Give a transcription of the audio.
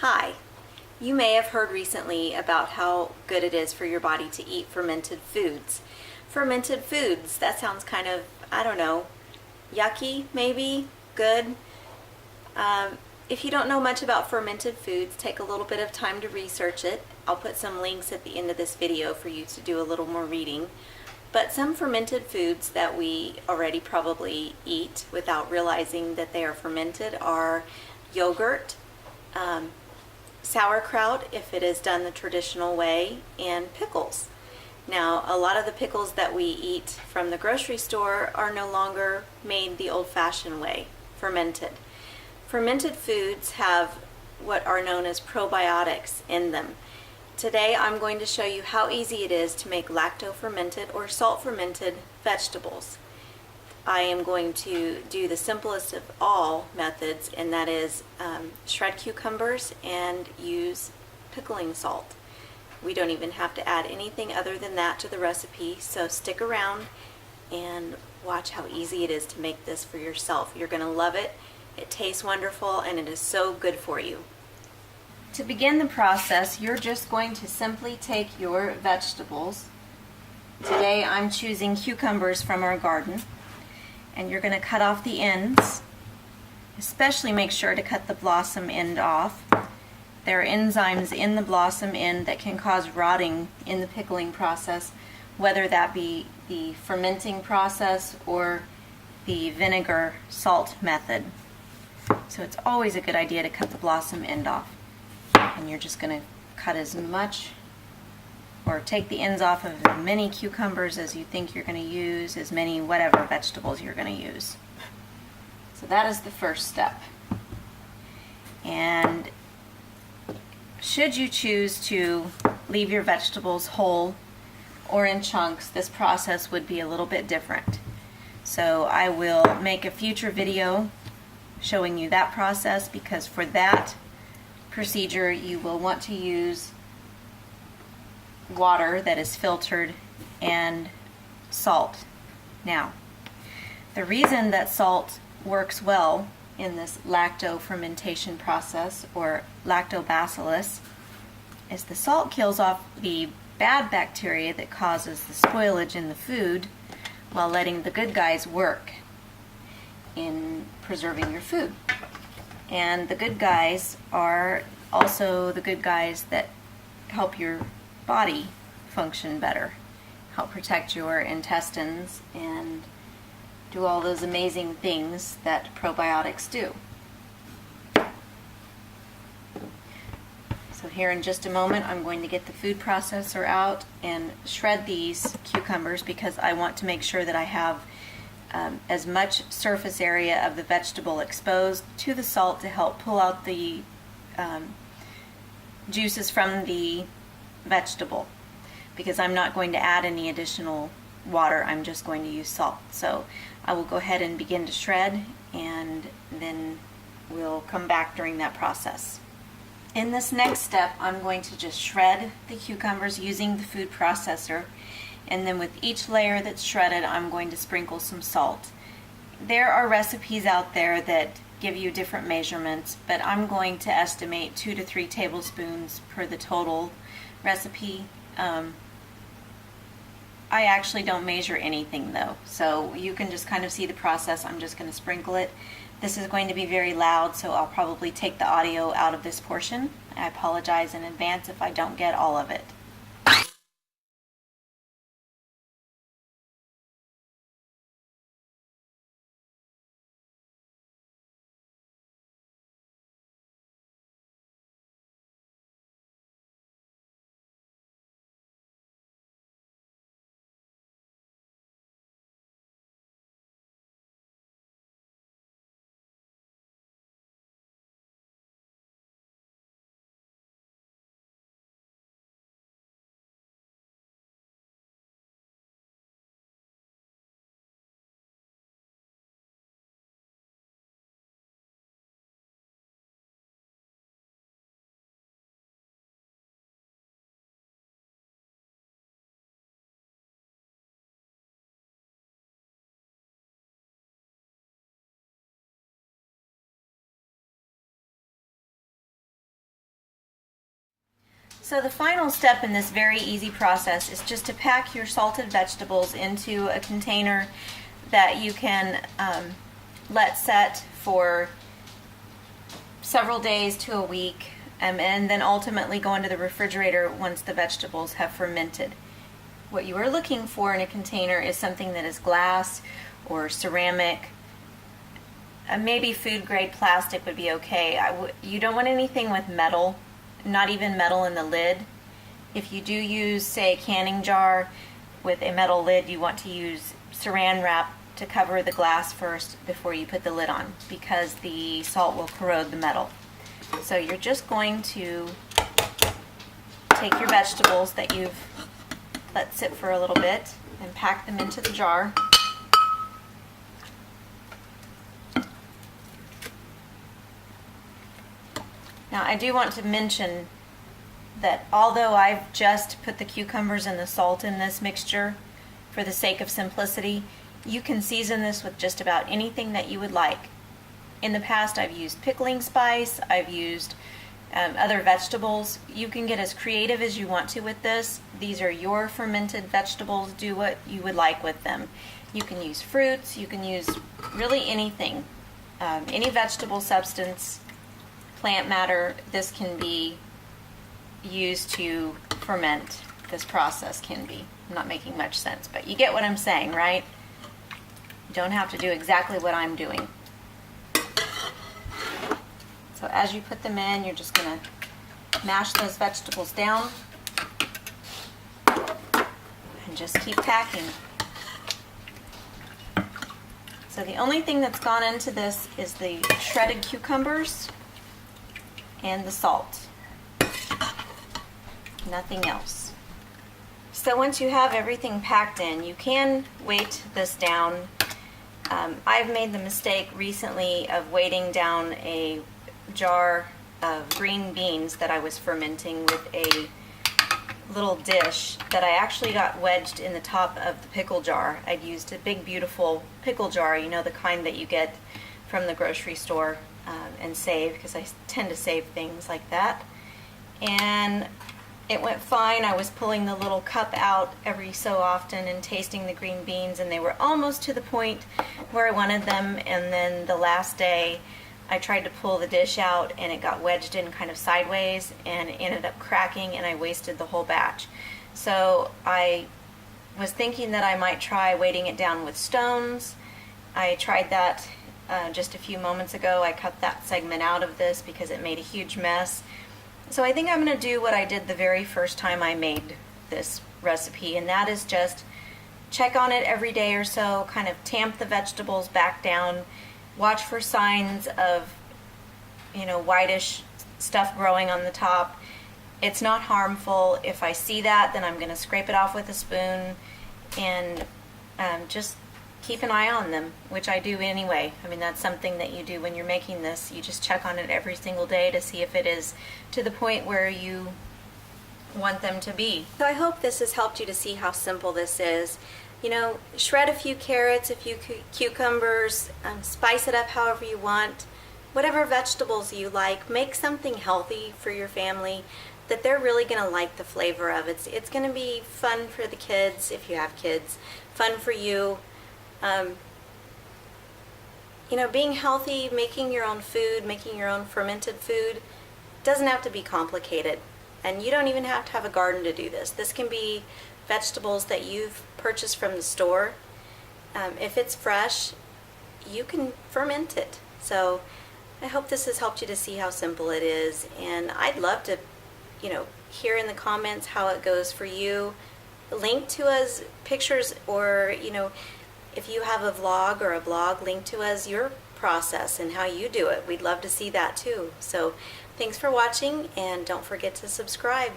Hi. You may have heard recently about how good it is for your body to eat fermented foods. Fermented foods, that sounds kind of, I don't know, yucky maybe, good. If you don't know much about fermented foods, take a little bit of time to research it. I'll put some links at the end of this video for you to do a little more reading. But some fermented foods that we already probably eat without realizing that they are fermented are yogurt, sauerkraut if it is done the traditional way, and pickles. Now, a lot of the pickles that we eat from the grocery store are no longer made the old-fashioned way, fermented. Fermented foods have what are known as probiotics in them. Today I'm going to show you how easy it is to make lacto fermented or salt fermented vegetables. I am going to do the simplest of all methods, and that is shred cucumbers and use pickling salt. We don't even have to add anything other than that to the recipe, so stick around and watch how easy it is to make this for yourself. You're going to love it. It tastes wonderful and it is so good for you. To begin the process, you're just going to simply take your vegetables. Today I'm choosing cucumbers from our garden. And you're going to cut off the ends. Especially make sure to cut the blossom end off. There are enzymes in the blossom end that can cause rotting in the pickling process, whether that be the fermenting process or the vinegar salt method. So it's always a good idea to cut the blossom end off. And you're just going to cut as much, or take the ends off of as many cucumbers as you think you're going to use, as many whatever vegetables you're going to use. So that is the first step. And should you choose to leave your vegetables whole or in chunks, this process would be a little bit different. So I will make a future video showing you that process, because for that procedure you will want to use water that is filtered and salt. Now, the reason that salt works well in this lacto fermentation process, or lactobacillus, is the salt kills off the bad bacteria that causes the spoilage in the food, while letting the good guys work in preserving your food. And the good guys are also the good guys that help your body function better, help protect your intestines, and do all those amazing things that probiotics do. So here in just a moment I'm going to get the food processor out and shred these cucumbers, because I want to make sure that I have as much surface area of the vegetable exposed to the salt to help pull out the juices from the vegetable, because I'm not going to add any additional water. I'm just going to use salt. So I will go ahead and begin to shred, and then we'll come back during that process. In this next step, I'm going to just shred the cucumbers using the food processor, and then with each layer that's shredded, I'm going to sprinkle some salt. There are recipes out there that give you different measurements, but I'm going to estimate 2 to 3 tablespoons per the total recipe. I actually don't measure anything though, so you can just kind of see the process. I'm just going to sprinkle it. This is going to be very loud, so I'll probably take the audio out of this portion. I apologize in advance if I don't get all of it. So the final step in this very easy process is just to pack your salted vegetables into a container that you can let set for several days to a week, and then ultimately go into the refrigerator once the vegetables have fermented. What you are looking for in a container is something that is glass or ceramic. Maybe food grade plastic would be okay. You don't want anything with metal, not even metal in the lid. If you do use, say, a canning jar with a metal lid, you want to use saran wrap to cover the glass first before you put the lid on, because the salt will corrode the metal. So you're just going to take your vegetables that you've let sit for a little bit and pack them into the jar. Now I do want to mention that although I've just put the cucumbers and the salt in this mixture for the sake of simplicity, you can season this with just about anything that you would like. In the past I've used pickling spice, I've used other vegetables. You can get as creative as you want to with this. These are your fermented vegetables. Do what you would like with them. You can use fruits, you can use really anything, any vegetable substance, plant matter. This can be used to ferment. This process can be. I'm not making much sense, but you get what I'm saying, right? You don't have to do exactly what I'm doing. So as you put them in, you're just going to mash those vegetables down and just keep packing. So the only thing that's gone into this is the shredded cucumbers and the salt. Nothing else. So once you have everything packed in, you can weight this down. I've made the mistake recently of weighting down a jar of green beans that I was fermenting with a little dish that I actually got wedged in the top of the pickle jar. I'd used a big beautiful pickle jar, you know, the kind that you get from the grocery store and save, because I tend to save things like that. And it went fine. I was pulling the little cup out every so often and tasting the green beans, and they were almost to the point where I wanted them. And then the last day I tried to pull the dish out and it got wedged in kind of sideways and it ended up cracking, and I wasted the whole batch. So I was thinking that I might try weighting it down with stones. I tried that just a few moments ago. I cut that segment out of this because it made a huge mess. So I think I'm going to do what I did the very first time I made this recipe, and that is just check on it every day or so, kind of tamp the vegetables back down, watch for signs of, you know, whitish stuff growing on the top. It's not harmful. If I see that, then I'm going to scrape it off with a spoon and just keep an eye on them, which I do anyway. I mean, that's something that you do when you're making this. You just check on it every single day to see if it is to the point where you want them to be. So I hope this has helped you to see how simple this is. You know, shred a few carrots, a few cucumbers, spice it up however you want. Whatever vegetables you like, make something healthy for your family that they're really going to like the flavor of. It's going to be fun for the kids, if you have kids, fun for you. You know, being healthy, making your own food, making your own fermented food doesn't have to be complicated. And you don't even have to have a garden to do this. This can be vegetables that you've purchased from the store. If it's fresh, you can ferment it. So I hope this has helped you to see how simple it is. And I'd love to, you know, hear in the comments how it goes for you. Link to us pictures, or, you know, if you have a vlog or a blog, link to us your process and how you do it. We'd love to see that too. So thanks for watching, and don't forget to subscribe.